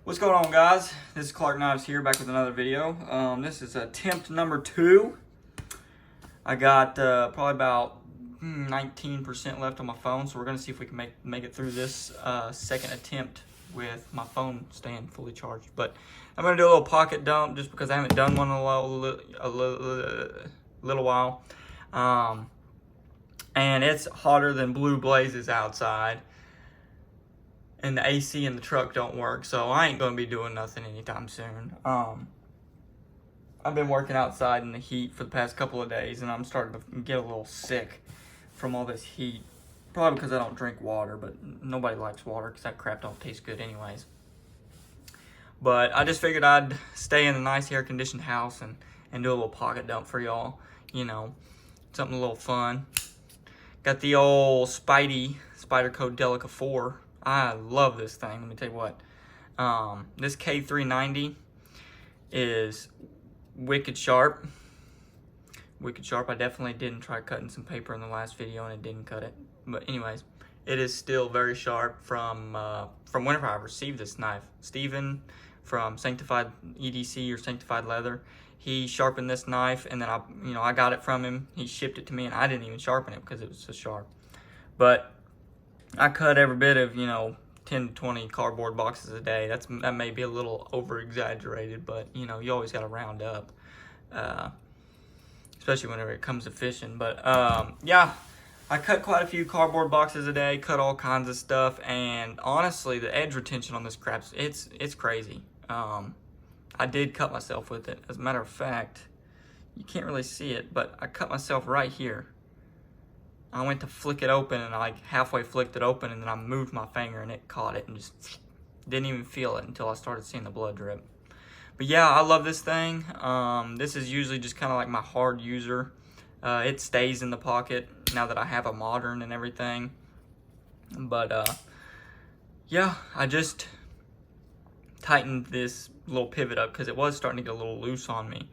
What's going on, guys? This is Clark Knives here, back with another video. This is attempt number 2. I got probably about 19% left on my phone, so we're going to see if we can make it through this second attempt with my phone staying fully charged. But I'm going to do a little pocket dump just because I haven't done one in a little while. And it's hotter than blue blazes outside. And the AC in the truck don't work, so I ain't gonna be doing nothing anytime soon. I've been working outside in the heat for the past couple of days, and I'm starting to get a little sick from all this heat. Probably because I don't drink water, but nobody likes water because that crap don't taste good anyways. But I just figured I'd stay in a nice air-conditioned house and do a little pocket dump for y'all. You know, something a little fun. Got the old Spidey Spyderco Delica 4. I love this thing. Let me tell you what. This K390 is wicked sharp. Wicked sharp. I definitely didn't try cutting some paper in the last video and it didn't cut it. But anyways, it is still very sharp from whenever I received this knife. Steven from Sanctified EDC or Sanctified Leather, he sharpened this knife, and then I got it from him. He shipped it to me, and I didn't even sharpen it because it was so sharp. But I cut every bit of, 10 to 20 cardboard boxes a day. That may be a little over-exaggerated, but, you always got to round up, especially whenever it comes to fishing. But, yeah, I cut quite a few cardboard boxes a day, cut all kinds of stuff, and honestly, the edge retention on this crap, it's crazy. I did cut myself with it. As a matter of fact, you can't really see it, but I cut myself right here. I went to flick it open, and I halfway flicked it open, and then I moved my finger, and it caught it, and just didn't even feel it until I started seeing the blood drip. But yeah, I love this thing. This is usually just kind of like my hard user. It stays in the pocket now that I have a modern and everything. But yeah, I just tightened this little pivot up because it was starting to get a little loose on me.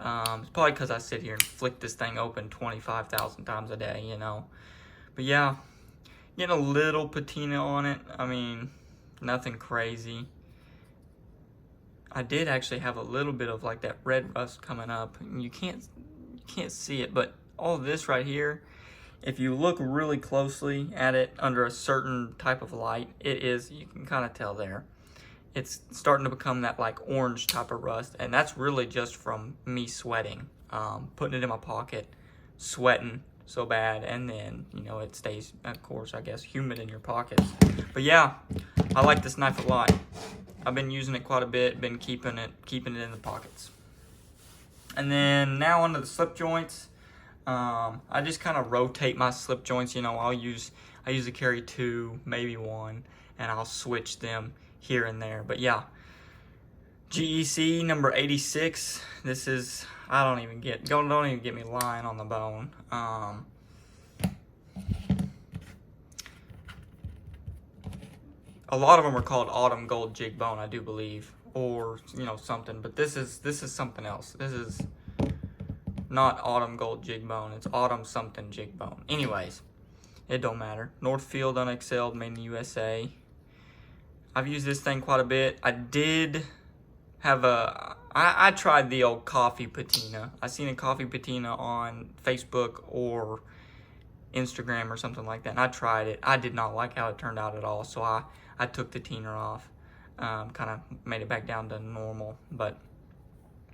It's probably because I sit here and flick this thing open 25,000 times a day, But yeah, getting a little patina on it. I mean, nothing crazy. I did actually have a little bit of like that red rust coming up. You can't see it, but all this right here, if you look really closely at it under a certain type of light, you can kind of tell there. It's starting to become that like orange type of rust, and that's really just from me sweating, putting it in my pocket, sweating so bad, and then it stays, of course, I guess, humid in your pockets. But yeah, I like this knife a lot. I've been using it quite a bit, been keeping it in the pockets. And then now onto the slip joints. I just kind of rotate my slip joints. I usually carry 2, maybe 1, and I'll switch them here and there. But yeah, GEC number 86. This is, don't even get me lying on the bone. A lot of them are called autumn gold jig bone, I do believe, or something. But this is something else. This is not autumn gold jig bone. It's autumn something jig bone. Anyways, it don't matter. Northfield unexcelled, made in the USA. I've used this thing quite a bit. I did have I tried the old coffee patina. I seen a coffee patina on Facebook or Instagram or something like that, and I tried it. I did not like how it turned out at all, so I took the tiner off, kind of made it back down to normal. But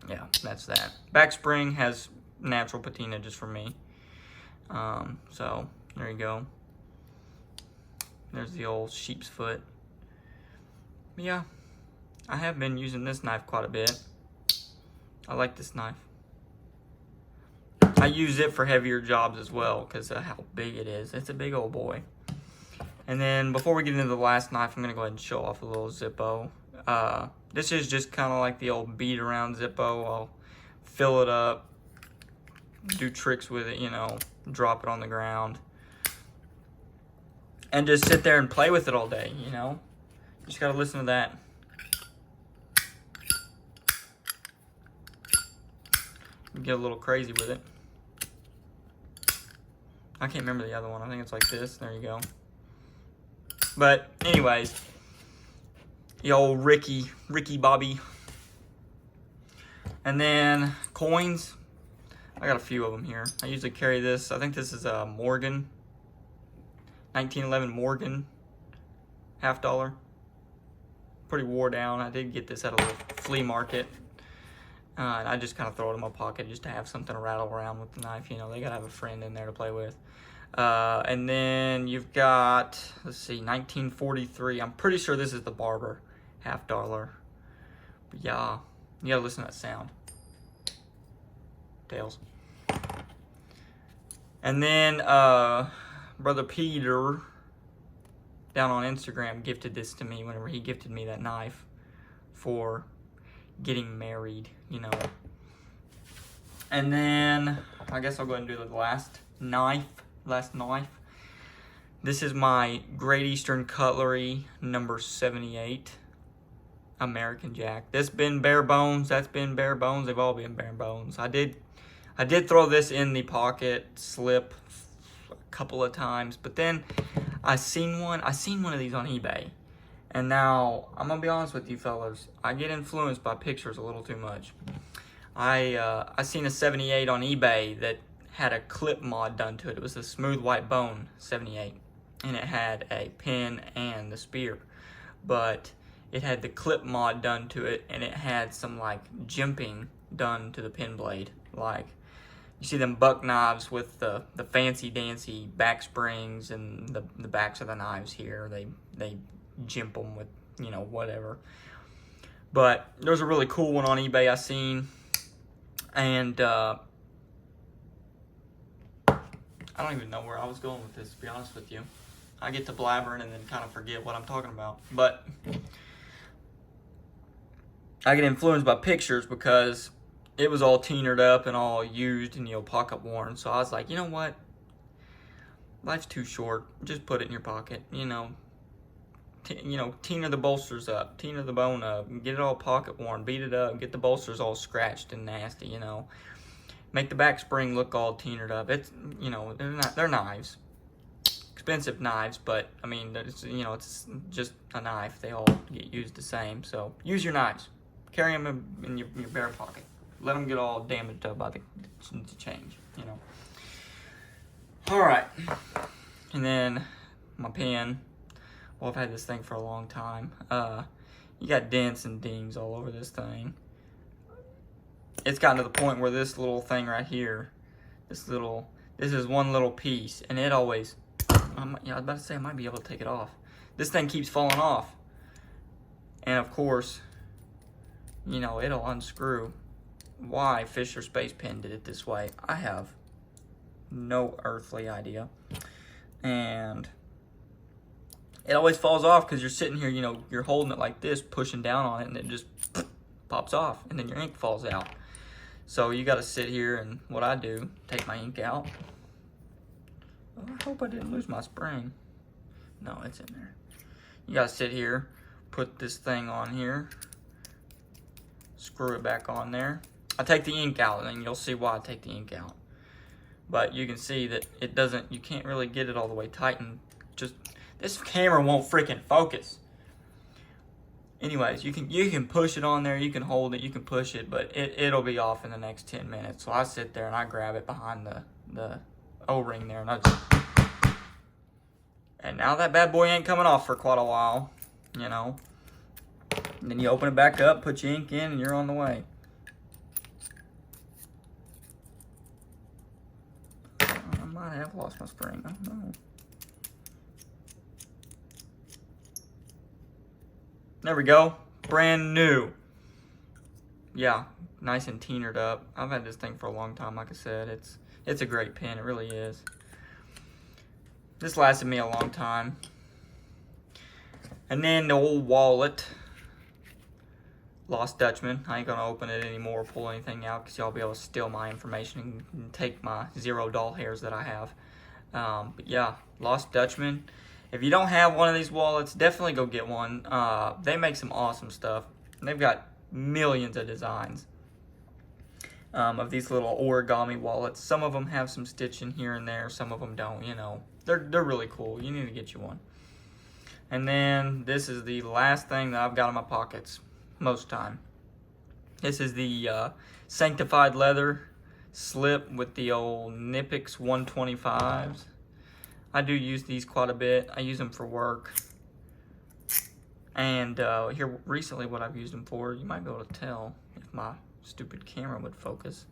yeah, that's that. Back spring has natural patina just for me. So there you go. There's the old sheep's foot. But yeah, I have been using this knife quite a bit. I like this knife. I use it for heavier jobs as well because of how big it is. It's a big old boy. And then before we get into the last knife, I'm going to go ahead and show off a little Zippo. This is just kind of like the old beat around Zippo. I'll fill it up, do tricks with it, drop it on the ground, and just sit there and play with it all day, Just got to listen to that. Get a little crazy with it. I can't remember the other one. I think it's like this. There you go. But anyways, The old Ricky Bobby. And then coins. I got a few of them here. I usually carry this. I think this is a Morgan. 1911 Morgan. $50. Pretty wore down. I did get this at a little flea market. And I just kind of throw it in my pocket just to have something to rattle around with the knife. You know, they got to have a friend in there to play with. And then you've got, let's see, 1943. I'm pretty sure this is the Barber. $50. But yeah, you got to listen to that sound. Tails. And then Brother Peter down on Instagram gifted this to me whenever he gifted me that knife for getting married, you know. And then I guess I'll go ahead and do the last knife. This is my Great Eastern Cutlery number 78 American Jack. This been bare bones, that's been bare bones, they've all been bare bones. I did throw this in the pocket slip a couple of times, but then I seen one of these on eBay. And now, I'm gonna be honest with you fellas, I get influenced by pictures a little too much. I seen a 78 on eBay that had a clip mod done to it. It was a smooth white bone 78, and it had a pin and the spear, but it had the clip mod done to it, and it had some like jimping done to the pin blade. Like, you see them buck knives with the fancy dancy back springs and the backs of the knives here. They jimp them with, you know, whatever. But there's a really cool one on eBay I seen, and I don't even know where I was going with this, to be honest with you. I get to blabbering and then kind of forget what I'm talking about. But I get influenced by pictures because it was all teenered up and all used and, you know, pocket worn. So I was like, you know what? Life's too short. Just put it in your pocket, you know. Teener the bolsters up, teener the bone up, get it all pocket worn, beat it up, get the bolsters all scratched and nasty, you know. Make the back spring look all teenered up. It's, you know, they're knives. Expensive knives, but I mean, it's, you know, it's just a knife. They all get used the same. So use your knives. Carry them in your bare pocket. Let them get all damaged up by the change, you know. All right. And then my pen. Well, I've had this thing for a long time. You got dents and dings all over this thing. It's gotten to the point where this little thing right here, this is one little piece, and it always, I was about to say I might be able to take it off. This thing keeps falling off. And of course, you know, it'll unscrew. Why Fisher Space Pen did it this way, I have no earthly idea. And it always falls off because you're sitting here, you know, you're holding it like this, pushing down on it, and it just pops off, and then your ink falls out. So you got to sit here, and what I do, take my ink out. Oh, I hope I didn't lose my spring. No, it's in there. You got to sit here, put this thing on here, screw it back on there. I take the ink out, and you'll see why I take the ink out. But you can see that it doesn't, you can't really get it all the way tight, and just, this camera won't freaking focus. Anyways, you can push it on there, you can hold it, you can push it, but it'll be off in the next 10 minutes. So I sit there and I grab it behind the O-ring there, and and now that bad boy ain't coming off for quite a while, you know. And then you open it back up, put your ink in, and you're on the way. I might have lost my spring, I don't know. There we go. Brand new. Yeah, nice and teenered up. I've had this thing for a long time, like I said. It's a great pen, it really is. This lasted me a long time. And then the old wallet. Lost Dutchman. I ain't gonna open it anymore or pull anything out because y'all be able to steal my information and take my 0 doll hairs that I have. But yeah, Lost Dutchman. If you don't have one of these wallets, definitely go get one. They make some awesome stuff. They've got millions of designs of these little origami wallets. Some of them have some stitching here and there. Some of them don't, you know. They're really cool. You need to get you one. And then this is the last thing that I've got in my pockets most time. This is the Sanctified Leather slip with the old Nipix 125s. I do use these quite a bit. I use them for work. And here recently what I've used them for, you might be able to tell if my stupid camera would focus.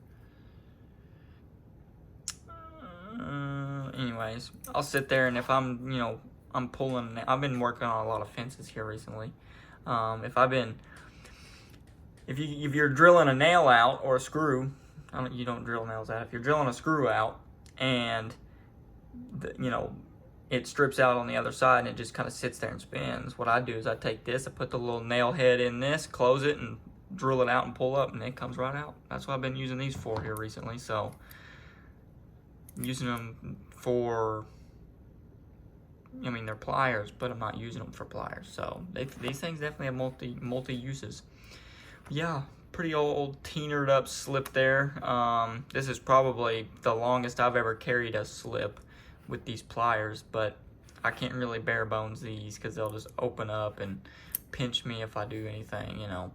Anyways, I'll sit there, and if I'm, you know, I'm pulling, I've been working on a lot of fences here recently. If you're drilling a nail out or a screw, you don't drill nails out. If you're drilling a screw out and you know, it strips out on the other side and it just kind of sits there and spins, what I do is I take this, I put the little nail head in this, close it, and drill it out and pull up, and it comes right out. That's what I've been using these for here recently. So I'm using them for, I mean, they're pliers, but I'm not using them for pliers. So these things definitely have multi uses. Yeah, pretty old teenered up slip there. This is probably the longest I've ever carried a slip with these pliers, but I can't really bare bones these because they'll just open up and pinch me if I do anything, you know.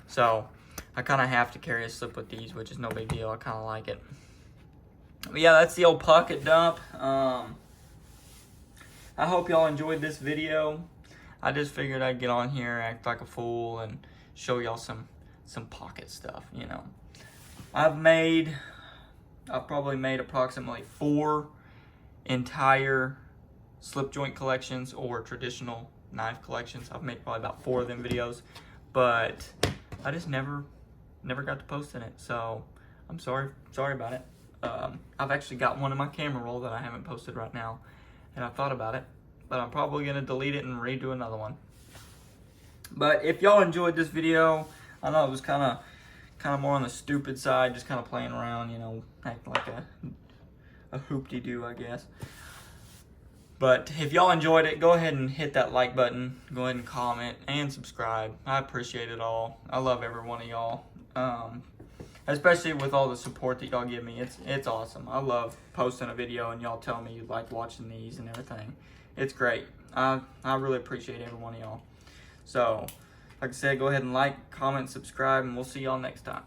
So I kind of have to carry a slip with these, which is no big deal. I kind of like it. But yeah, that's the old pocket dump. I hope y'all enjoyed this video. I just figured I'd get on here, act like a fool, and show y'all some pocket stuff, you know. I've probably made approximately 4 entire slip joint collections or traditional knife collections. I've made probably about 4 of them videos, but I just never got to posting it, so I'm sorry about it. I've actually got one in my camera roll that I haven't posted right now, and I thought about it, but I'm probably gonna delete it and redo another one. But if y'all enjoyed this video, I know it was kind of more on the stupid side, just kind of playing around, you know, acting like a hoop-de-doo, I guess. But if y'all enjoyed it, go ahead and hit that like button. Go ahead and comment and subscribe. I appreciate it all. I love every one of y'all. Especially with all the support that y'all give me. It's awesome. I love posting a video and y'all tell me you like watching these and everything. It's great. I really appreciate every one of y'all. So, like I said, go ahead and like, comment, subscribe, and we'll see y'all next time.